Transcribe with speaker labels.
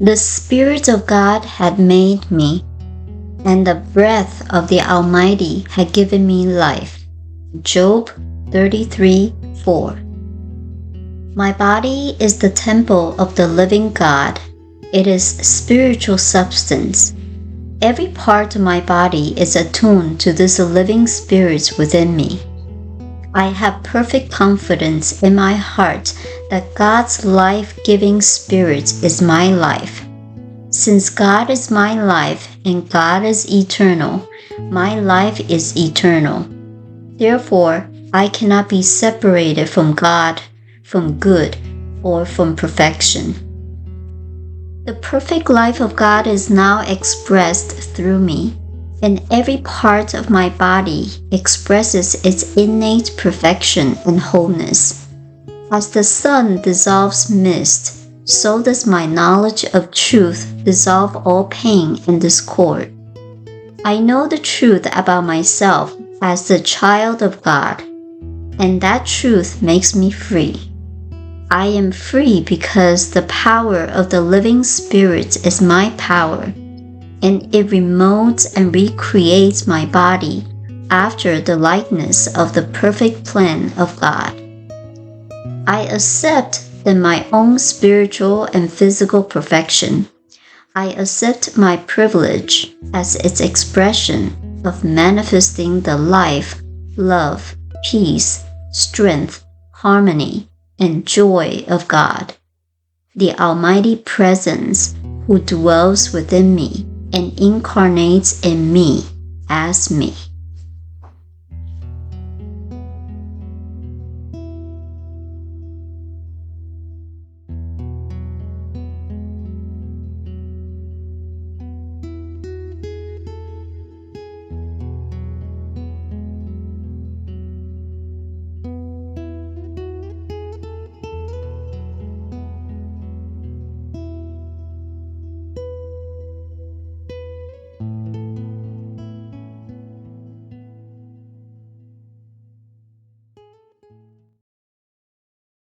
Speaker 1: The Spirit of God had made me, and the breath of the Almighty had given me life. Job 33:4. My body is the temple of the living God. It is spiritual substance. Every part of my body is attuned to this living spirit within me. I have perfect confidence in my heart that God's life-giving spirit is my life. Since God is my life and God is eternal, my life is eternal. Therefore, I cannot be separated from God, from good, or from perfection. The perfect life of God is now expressed through me, and every part of my body expresses its innate perfection and wholeness. As the sun dissolves mist, so does my knowledge of truth dissolve all pain and discord. I know the truth about myself as the child of God, and that truth makes me free. I am free because the power of the living Spirit is my power, and it remotes and recreates my body after the likeness of the perfect plan of God. I accept that my own spiritual and physical perfection. I accept my privilege as its expression of manifesting the life, love, peace, strength, harmony, and joy of God, the Almighty Presence who dwells within me and incarnates in me as me.